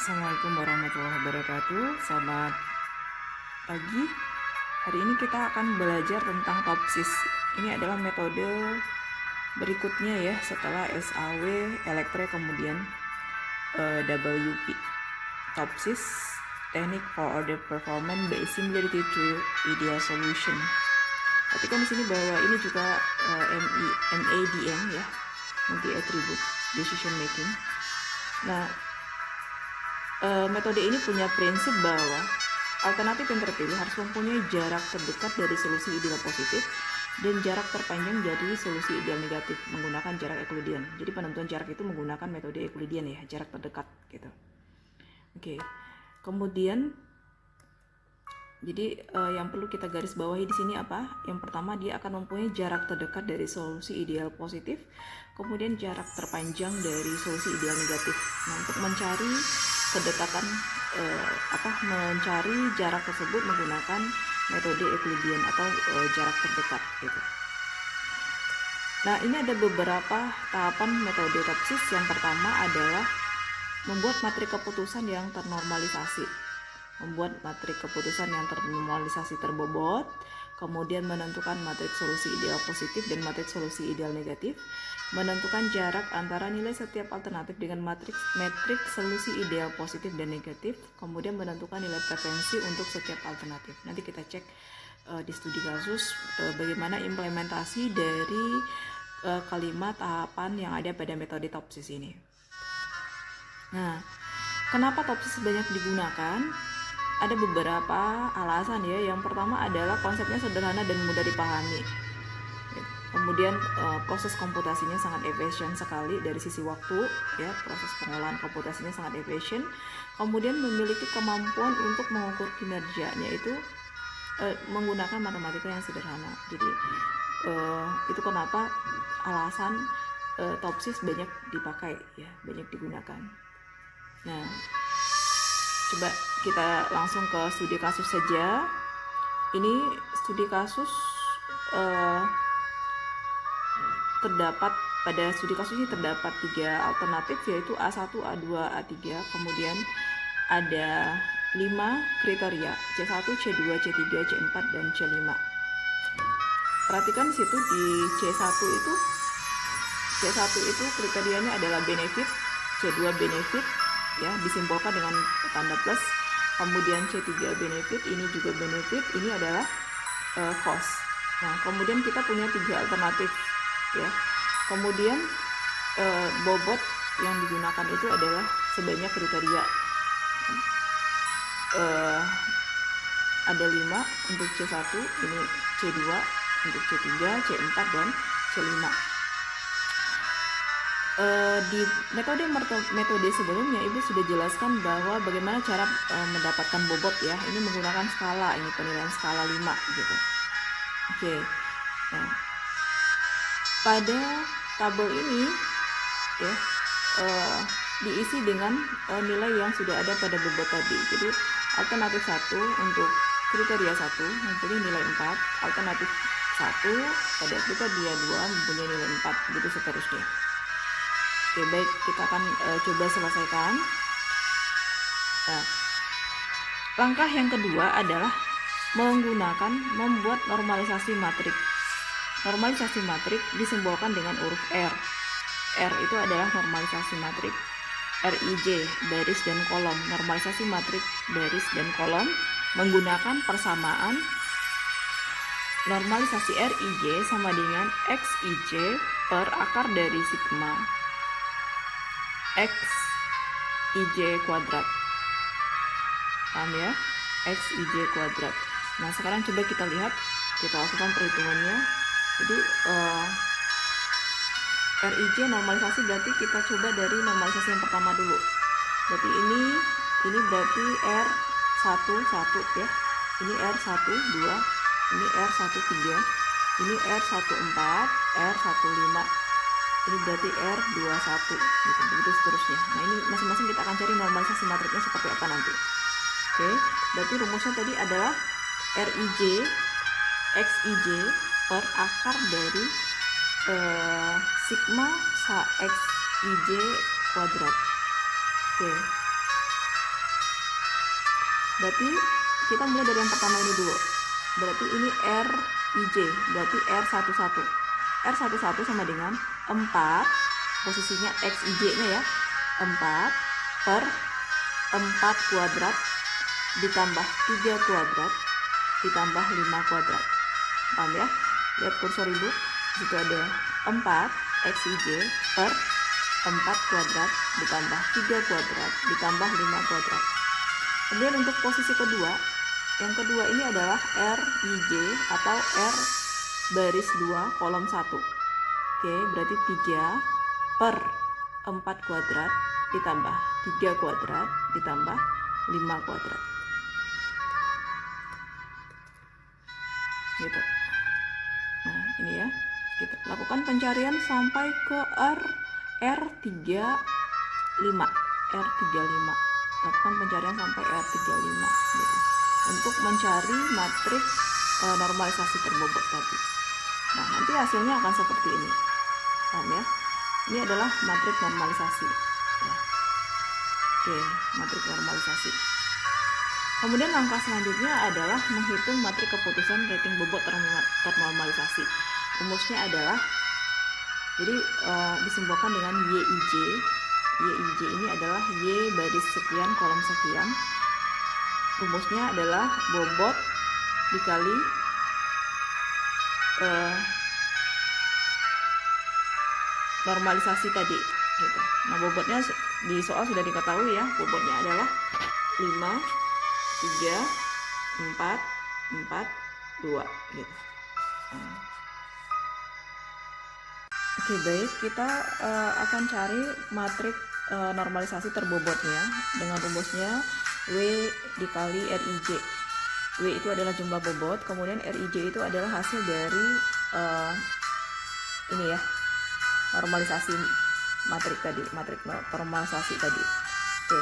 Assalamualaikum warahmatullahi wabarakatuh. Selamat pagi. Hari ini kita akan belajar tentang topsis. Ini adalah metode berikutnya ya setelah SAW, elektre, kemudian WP. Topsis, teknik for order performance by similarity to ideal solution. Perhatikan di sini bahwa ini juga MADM ya, multi attribute decision making. Nah, metode ini punya prinsip bahwa alternatif yang terpilih harus mempunyai jarak terdekat dari solusi ideal positif dan jarak terpanjang dari solusi ideal negatif menggunakan jarak Euclidean. Jadi penentuan jarak itu menggunakan metode Euclidean ya, jarak terdekat gitu. Oke. Kemudian jadi yang perlu kita garis bawahi di sini apa? Yang pertama, dia akan mempunyai jarak terdekat dari solusi ideal positif, kemudian jarak terpanjang dari solusi ideal negatif. Nah, untuk mencari kedekatan mencari jarak tersebut menggunakan metode Euclidean atau jarak terdekat gitu. Nah, ini ada beberapa tahapan metode topsis. Yang pertama adalah membuat matrik keputusan yang ternormalisasi. Membuat matrik keputusan yang ternormalisasi terbobot, kemudian menentukan matrik solusi ideal positif dan matrik solusi ideal negatif, menentukan jarak antara nilai setiap alternatif dengan matrik solusi ideal positif dan negatif, kemudian menentukan nilai preferensi untuk setiap alternatif. Nanti kita cek di studi kasus bagaimana implementasi dari kalimat tahapan yang ada pada metode topsis ini. Nah, kenapa topsis banyak digunakan? Ada beberapa alasan ya. Yang pertama adalah konsepnya sederhana dan mudah dipahami. Kemudian proses komputasinya sangat efisien sekali dari sisi waktu ya, proses pengolahan komputasinya sangat efisien. Kemudian memiliki kemampuan untuk mengukur kinerjanya itu menggunakan matematika yang sederhana. Jadi itu kenapa alasan topsis banyak dipakai ya, banyak digunakan. Nah, coba kita langsung ke studi kasus saja. Ini studi kasus terdapat pada studi kasus ini terdapat 3 alternatif, yaitu A1, A2, A3. Kemudian ada 5 kriteria, C1, C2, C3, C4 dan C5. Perhatikan di situ di C1 itu kriterianya adalah benefit, C2 benefit ya, disimbolkan dengan tanda plus. Kemudian C3 benefit, ini juga benefit, ini adalah cost. Nah, kemudian kita punya 3 alternatif ya. Kemudian bobot yang digunakan itu adalah sebanyak kriteria ada 5 untuk C1, ini C2 untuk C3, C4 dan C5. Di metode sebelumnya Ibu sudah jelaskan bahwa bagaimana cara mendapatkan bobot ya. Ini menggunakan skala, ini penilaian skala 5 gitu. Oke. Nah, pada tabel ini ya diisi dengan nilai yang sudah ada pada bobot tadi. Jadi alternatif 1 untuk kriteria 1 mempunyai nilai 4, alternatif 1 pada kriteria 2 mempunyai nilai 4, begitu seterusnya. Oke, baik, kita akan coba selesaikan. Nah, langkah yang kedua adalah membuat normalisasi matrik. Normalisasi matrik disimbolkan dengan huruf R. R itu adalah normalisasi matrik RIJ, baris dan kolom. Normalisasi matrik baris dan kolom menggunakan persamaan normalisasi RIJ sama dengan XIJ per akar dari sigma XIJ kuadrat. Paham ya? XIJ kuadrat. Nah, sekarang coba kita lihat, kita lakukan perhitungannya. Jadi RIJ normalisasi berarti kita coba dari normalisasi yang pertama dulu. Berarti ini berarti R11 ya. Ini R12, ini R13, ini R14, R15. Ini berarti R21 gitu, begitu seterusnya. Nah, ini masing-masing kita akan cari normalisasi matriknya seperti apa nanti. Oke, berarti rumusnya tadi adalah RIJ XIJ per akar dari sigma XIJ kuadrat. Oke. Berarti kita mulai dari yang pertama ini dulu. Berarti ini RIJ, berarti R11. R11 sama dengan 4, posisinya XIJ-nya ya, 4 per 4 kuadrat ditambah 3 kuadrat ditambah 5 kuadrat. Paham ya? Lihat kursor ibu, disitu ada 4 XIJ per 4 kuadrat ditambah 3 kuadrat ditambah 5 kuadrat. Kemudian untuk posisi kedua, yang kedua ini adalah RIJ atau R baris 2 kolom 1. Oke, berarti 3 per 4 kuadrat ditambah 3 kuadrat ditambah 5 kuadrat. Gitu. Nah, ini ya. Gitu. Lakukan pencarian sampai ke R35. R35. Lakukan pencarian sampai R35 gitu. Untuk mencari matriks normalisasi terbobot tadi. Nah, nanti hasilnya akan seperti ini. Paham ya? Ini adalah matriks normalisasi. Ya. Oke, matriks normalisasi. Kemudian langkah selanjutnya adalah menghitung matriks keputusan rating bobot ternormalisasi. Rumusnya adalah, jadi disimbolkan dengan YIJ. YIJ ini adalah Y baris sekian kolom sekian. Rumusnya adalah bobot dikali normalisasi tadi gitu. Nah, bobotnya di soal sudah diketahui ya, bobotnya adalah 5, 3, 4, 4, 2 gitu. Oke, baik, kita akan cari matriks normalisasi terbobotnya dengan rumusnya W dikali RIJ. W itu adalah jumlah bobot, kemudian RIJ itu adalah hasil dari ini ya, normalisasi matriks tadi, matriks normalisasi tadi. Oke,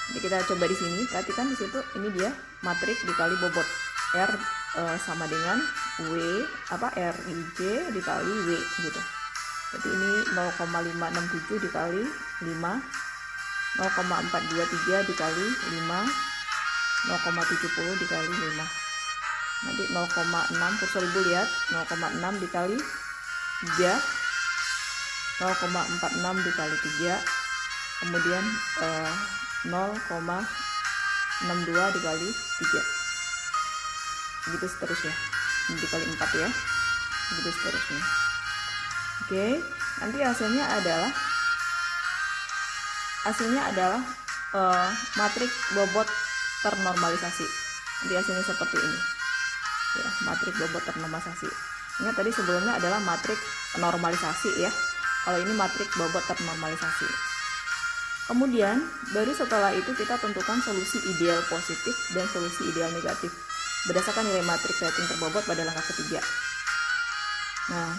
jadi kita coba di sini, perhatikan di situ ini dia matriks dikali bobot. R sama dengan W RIJ dikali W gitu. Jadi ini 0,567 dikali 5, 0,423 dikali 5, 0,70 dikali 5. Nanti 0,6, kursor ibu lihat, 0,6 dikali 3, 0,46 dikali 3, kemudian 0,62 dikali 3, begitu seterusnya. Ini dikali 4 ya, begitu seterusnya. Oke, nanti hasilnya adalah matriks bobot ternormalisasi. Nanti hasilnya seperti ini ya, matriks bobot ternormalisasi. Ingat tadi sebelumnya adalah matriks normalisasi ya, kalau ini matriks bobot ternormalisasi. Kemudian baru setelah itu kita tentukan solusi ideal positif dan solusi ideal negatif berdasarkan nilai matriks rating terbobot pada langkah ketiga. Nah,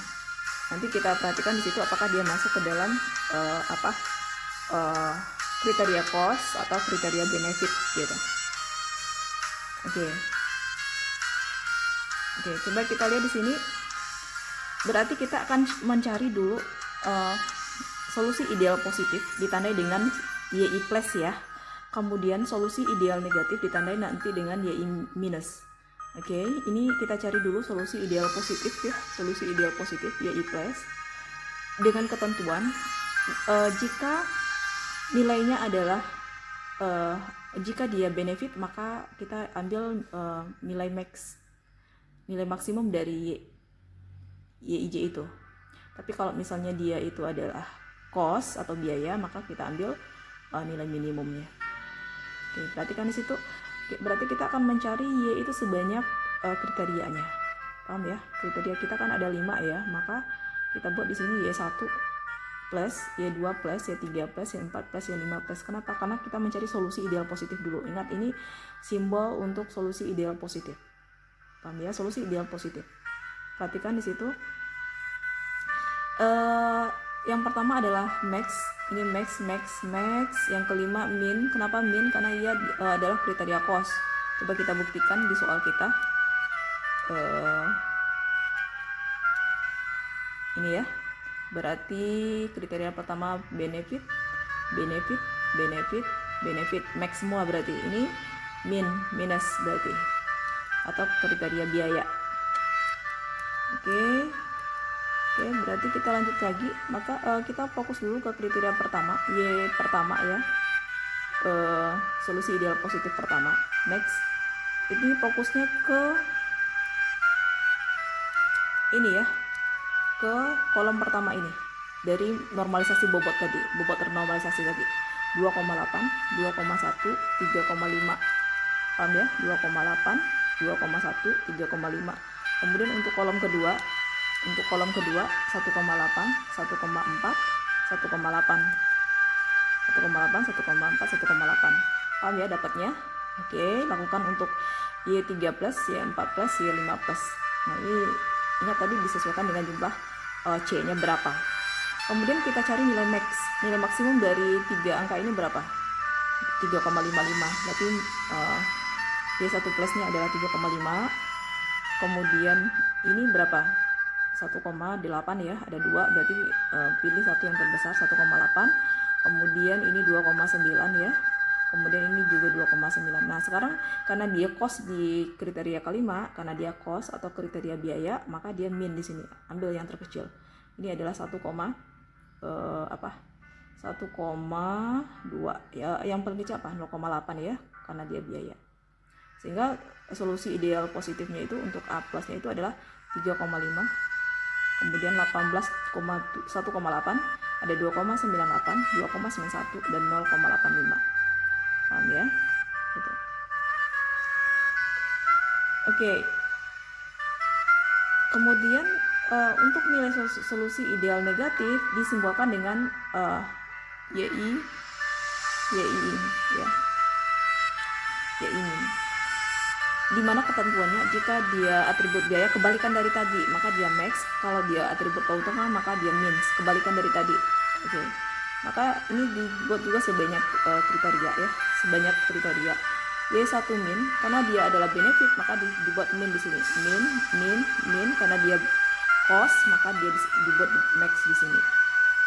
nanti kita perhatikan di situ apakah dia masuk ke dalam kriteria cost atau kriteria benefit gitu. Oke, coba kita lihat di sini. Berarti kita akan mencari dulu solusi ideal positif ditandai dengan YI plus ya. Kemudian solusi ideal negatif ditandai nanti dengan YI minus. Oke, ini kita cari dulu solusi ideal positif ya, solusi ideal positif YI plus dengan ketentuan jika nilainya adalah jika dia benefit maka kita ambil nilai maksimum dari YIJ itu. Tapi kalau misalnya dia itu adalah cost atau biaya maka kita ambil nilai minimumnya. Oke, perhatikan di situ. Berarti kita akan mencari Y itu sebanyak kriterianya. Paham ya? Kriteria kita kan ada 5 ya, maka kita buat di sini Y1 plus, Y2 plus, Y3 plus, Y4 plus, Y5 plus. Kenapa? Karena kita mencari solusi ideal positif dulu. Ingat, ini simbol untuk solusi ideal positif. Paham ya? Solusi ideal positif. Perhatikan di situ. Yang pertama adalah max. Ini max. Yang kelima min. Kenapa min? Karena ia adalah kriteria cost. Coba kita buktikan di soal kita. Ini ya. Berarti kriteria pertama benefit, max semua berarti. Ini minus berarti, atau kriteria biaya. Oke, berarti kita lanjut lagi. Maka kita fokus dulu ke kriteria pertama, Y pertama ya, solusi ideal positif pertama. Next, ini fokusnya ke ini ya, ke kolom pertama ini, dari normalisasi bobot tadi, bobot ternormalisasi tadi 2,8, 2,1, 3,5, paham ya, 2,8, 2,1, 3,5. Kemudian untuk kolom kedua 1,8, 1,4, 1,8, 1,8, paham ya dapatnya. Oke, lakukan untuk Y3+, Y4+, Y5+. Nah, ini ingat tadi disesuaikan dengan jumlah C-nya berapa. Kemudian kita cari nilai max, nilai maksimum dari 3 angka ini berapa? 3,55. Berarti Y1 plusnya adalah 3,5. Kemudian ini berapa? 1,8 ya, ada 2, berarti pilih satu yang terbesar, 1,8. Kemudian ini 2,9 ya. Kemudian ini juga 2,9. Nah, sekarang karena dia cost di kriteria kelima, karena dia cost atau kriteria biaya, maka dia min di sini. Ambil yang terkecil. Ini adalah 1,2 ya. Yang paling kecil apa? 0,8 ya, karena dia biaya. Sehingga solusi ideal positifnya itu untuk A plusnya itu adalah 3,5. Kemudian 1,8 ada 2,98, 2,91 dan 0,85. Paham ya? Gitu. Oke. Kemudian untuk nilai solusi ideal negatif disimbolkan dengan YI ini ya. YI ini. Dimana ketentuannya jika dia atribut biaya kebalikan dari tadi, maka dia max. Kalau dia atribut keuntungan, maka dia min, kebalikan dari tadi. Oke. Maka ini dibuat juga sebanyak kriteria ya, sebanyak kriteria. Y1 min karena dia adalah benefit, maka dibuat min di sini. Min karena dia cost, maka dia dibuat max di sini.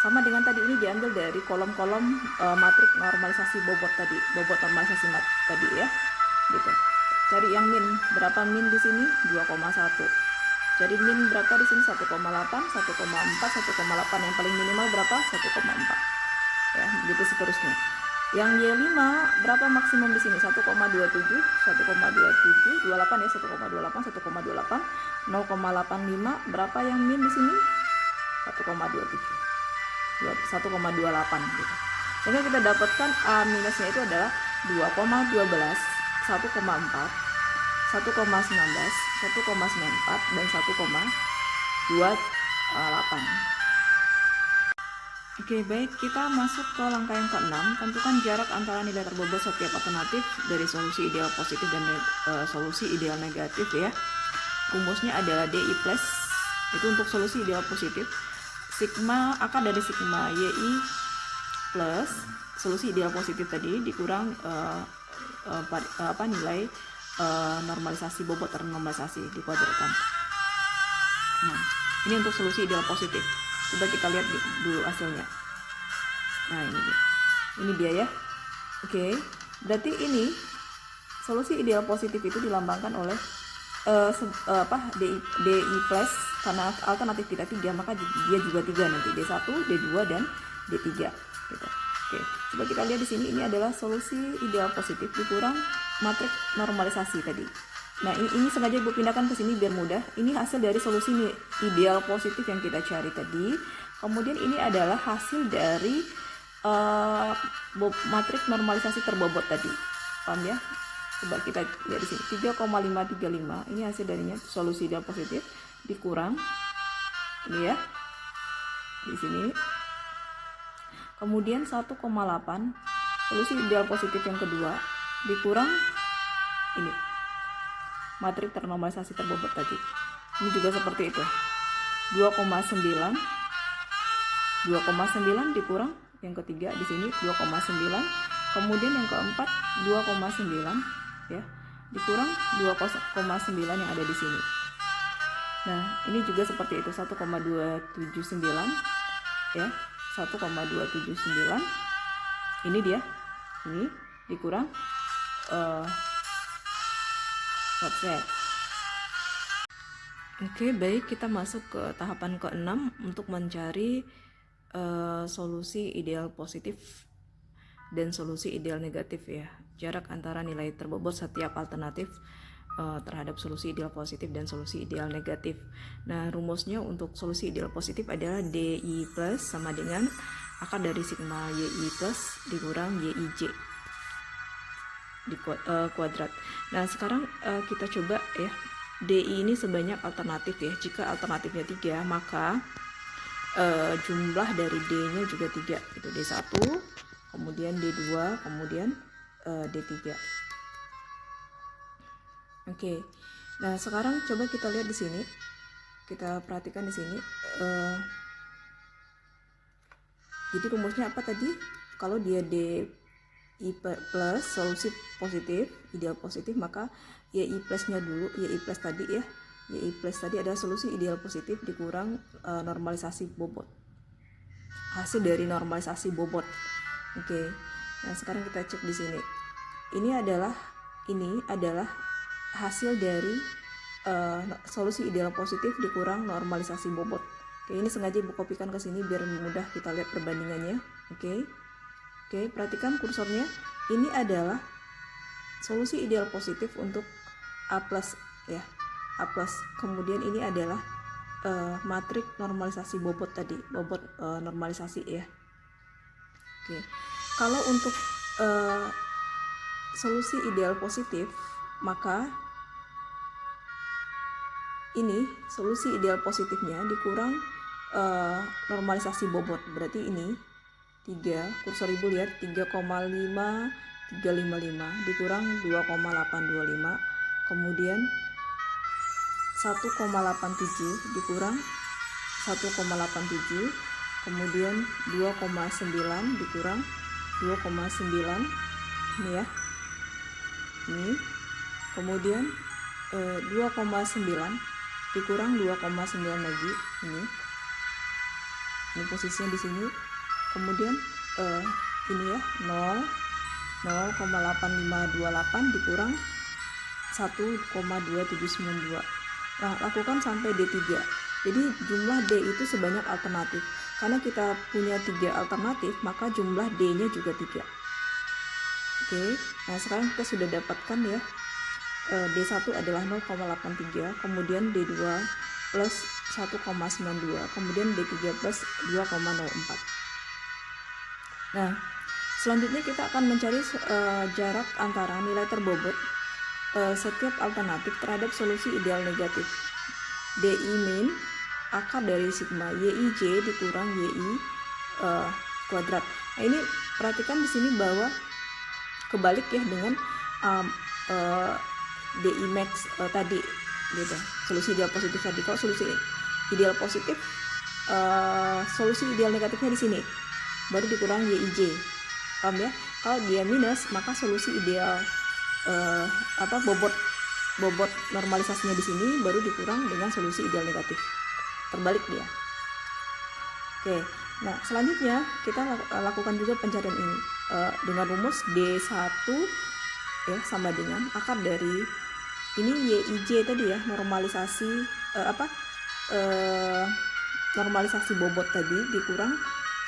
Sama dengan tadi, ini diambil dari kolom-kolom matrik normalisasi bobot tadi, bobot normalisasi tadi ya. Gitu. Cari yang min, berapa min di sini? 2,1. Cari min berapa di sini? 1,8, 1,4, 1,8. Yang paling minimal berapa? 1,4. Ya, begitu seterusnya. Yang Y5 berapa maksimum di sini? 1,27, 1,27, 28 ya, 1,28, 1,28, 0,85. Berapa yang min di sini? 1,27. 1,28 gitu. Sehingga kita dapatkan A minusnya itu adalah 2,12, 1,4, 1,19, 1,94 dan 1,28. Oke, baik, kita masuk ke langkah yang ke-6. Tentukan jarak antara nilai terbobot setiap alternatif dari solusi ideal positif dan solusi ideal negatif ya. Rumusnya adalah DI plus, itu untuk solusi ideal positif. Sigma akar dari sigma YI plus solusi ideal positif tadi dikurang nilai normalisasi bobot ternormalisasi dikuadratkan. Nah, ini untuk solusi ideal positif. Coba kita lihat dulu hasilnya. Nah, ini dia ya. Oke, berarti ini solusi ideal positif itu dilambangkan oleh DI plus, karena alternatif kita 3, maka dia juga 3 nanti, D1, D2 dan D3 gitu. Oke, coba kita lihat di sini, ini adalah solusi ideal positif dikurang matrik normalisasi tadi. Nah, ini sengaja Ibu pindahkan ke sini biar mudah. Ini hasil dari solusi ideal positif yang kita cari tadi. Kemudian ini adalah hasil dari matrik normalisasi terbobot tadi. Paham ya? Coba kita lihat di sini, 3,535. Ini hasil darinya solusi ideal positif dikurang ini ya. Di sini. Kemudian 1,8 solusi ideal positif yang kedua dikurang ini matrik ternormalisasi terbobot tadi. Ini juga seperti itu. 2,9 dikurang yang ketiga di sini 2,9. Kemudian yang keempat 2,9 ya. Dikurang 2,9 yang ada di sini. Nah, ini juga seperti itu, 1,279 ya. 1,279. Ini dia. Ini dikurang WhatsApp. Oke, baik, kita masuk ke tahapan ke-6 untuk mencari solusi ideal positif dan solusi ideal negatif ya. Jarak antara nilai terbobot setiap alternatif terhadap solusi ideal positif dan solusi ideal negatif. Nah, rumusnya untuk solusi ideal positif adalah DI plus sama dengan akar dari sigma YI plus dikurang YIJ di kuadrat. Nah, sekarang kita coba ya. DI ini sebanyak alternatif ya. Jika alternatifnya 3, maka jumlah dari D-nya juga 3. Itu D1, kemudian D2, kemudian D3. Oke. Nah, sekarang coba kita lihat di sini. Kita perhatikan di sini. Jadi rumusnya apa tadi? Kalau dia DI plus solusi positif, ideal positif, maka YI plusnya dulu, YI plus tadi ya. YI plus tadi adalah solusi ideal positif dikurang normalisasi bobot. Hasil dari normalisasi bobot. Oke. Nah, sekarang kita cek di sini. Ini adalah hasil dari solusi ideal positif dikurang normalisasi bobot. Oke, ini sengaja ibu kopikan ke sini biar mudah kita lihat perbandingannya. Oke, perhatikan kursornya. Ini adalah solusi ideal positif untuk A plus ya, A plus. Kemudian ini adalah matrik normalisasi bobot tadi, bobot normalisasi ya. Oke, kalau untuk solusi ideal positif, maka ini solusi ideal positifnya dikurang normalisasi bobot. Berarti ini 3, kursor ibu lihat 3,5355 dikurang 2,825, kemudian 1,87 dikurang 1,87, kemudian 2,9 dikurang 2,9 ini ya, ini kemudian 2,9 dikurang 2,9 lagi, ini posisinya di sini, kemudian ini ya 0,8528 dikurang 1,2792. Nah, lakukan sampai D3. Jadi jumlah D itu sebanyak alternatif. Karena kita punya 3 alternatif, maka jumlah D-nya juga 3. Oke, nah sekarang kita sudah dapatkan ya. D1 adalah 0,83, kemudian D2 plus 1,92, kemudian D3 plus 2,04. Nah, selanjutnya kita akan mencari jarak antara nilai terbobot setiap alternatif terhadap solusi ideal negatif. DI min akar dari sigma YIJ dikurang YI kuadrat. Nah, ini perhatikan di sini bahwa kebalik ya dengan DI max tadi gitu. Solusi ideal positif tadi. Kalau solusi ideal positif solusi ideal negatifnya di sini baru dikurang YIJ. Paham ya? Kalau dia minus, maka solusi ideal bobot normalisasinya di sini baru dikurang dengan solusi ideal negatif. Terbalik dia. Oke. Nah, selanjutnya kita lakukan juga pencarian ini dengan rumus D1 ya sama dengan akar dari ini YIJ tadi ya, normalisasi normalisasi bobot tadi dikurang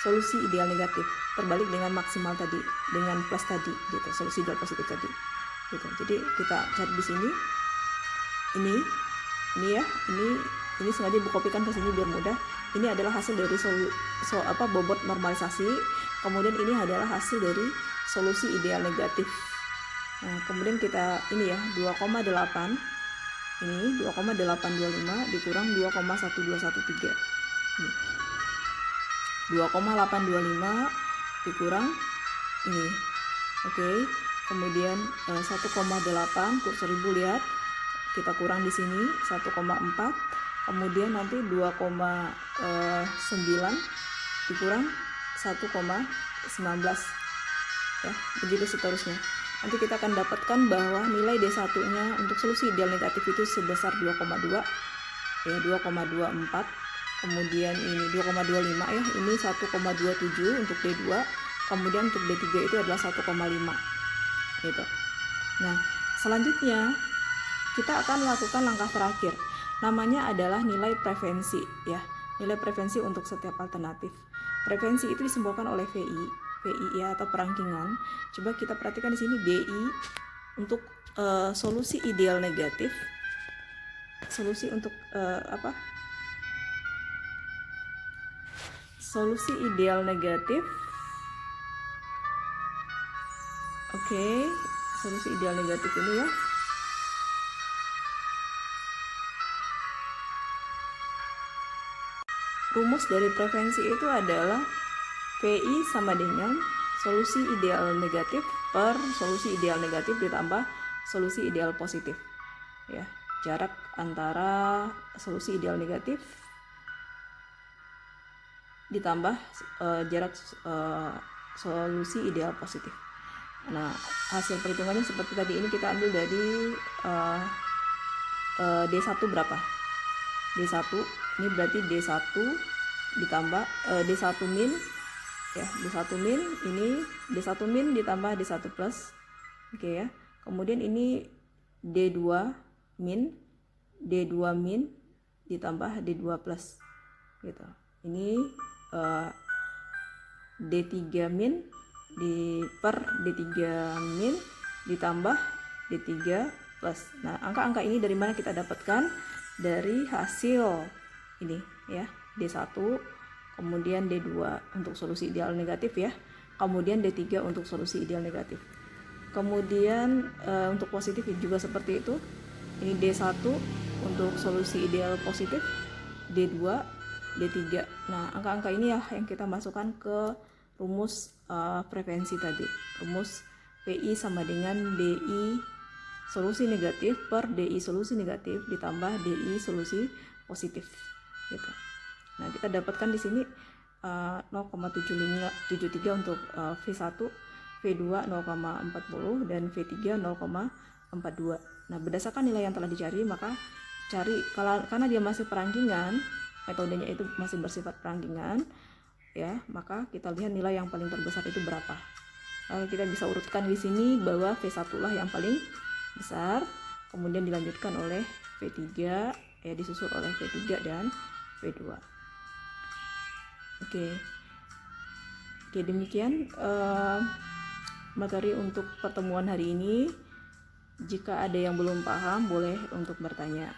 solusi ideal negatif, terbalik dengan maksimal tadi, dengan plus tadi gitu, solusi ideal positif tadi gitu. Jadi kita cari di sini ini ya, ini sengaja ibu kopikan ke sini biar mudah. Ini adalah hasil dari bobot normalisasi, kemudian ini adalah hasil dari solusi ideal negatif. Nah, kemudian kita ini ya 2,8 ini 2,825 dikurang 2,1213 ini 2,825 dikurang ini. Oke, kemudian 1,8 kursor ibu lihat kita kurang di sini 1,4, kemudian nanti 2,9 dikurang 1,19 ya, begitu seterusnya. Nanti kita akan dapatkan bahwa nilai D1-nya untuk solusi ideal negatif itu sebesar 2,2 ya, 2,24. Kemudian ini 2,25 ya, ini 1,27 untuk D2. Kemudian untuk D3 itu adalah 1,5 gitu. Nah, selanjutnya kita akan melakukan langkah terakhir. Namanya adalah nilai preferensi ya. Nilai preferensi untuk setiap alternatif. Preferensi itu disimbolkan oleh VI ya, atau perangkingan. Coba kita perhatikan di sini DI untuk solusi ideal negatif. Solusi untuk solusi ideal negatif. Oke, solusi ideal negatif ini ya. Rumus dari preferensi itu adalah VI sama dengan solusi ideal negatif per solusi ideal negatif ditambah solusi ideal positif. Ya, jarak antara solusi ideal negatif ditambah jarak solusi ideal positif. Nah, hasil perhitungannya seperti tadi, ini kita ambil dari D1 berapa? D1 ini berarti D1 ditambah D1 min ya, D1 min ini D1 min ditambah D1 plus. Oke ya. Kemudian ini D2 min ditambah D2 plus gitu. Ini D3 min per D3 min ditambah D3 plus. Nah, angka-angka ini dari mana kita dapatkan? Dari hasil ini ya, D1, kemudian D2 untuk solusi ideal negatif ya, kemudian D3 untuk solusi ideal negatif. Kemudian untuk positif juga seperti itu. Ini D1 untuk solusi ideal positif, D2, D3. Nah, angka-angka ini ya yang kita masukkan ke rumus preferensi tadi. Rumus PI sama dengan DI solusi negatif per DI solusi negatif ditambah DI solusi positif gitu. Nah, kita dapatkan di sini 0,7573 untuk V1, V2 0,40 dan V3 0,42. Nah, berdasarkan nilai yang telah dicari, maka cari karena dia masih perangkingan, metodenya itu masih bersifat perangkingan ya, maka kita lihat nilai yang paling terbesar itu berapa. Lalu kita bisa urutkan di sini bahwa V1 lah yang paling besar, kemudian dilanjutkan oleh V3 ya, disusul oleh V3 dan V2. Oke, demikian materi untuk pertemuan hari ini. Jika ada yang belum paham, boleh untuk bertanya.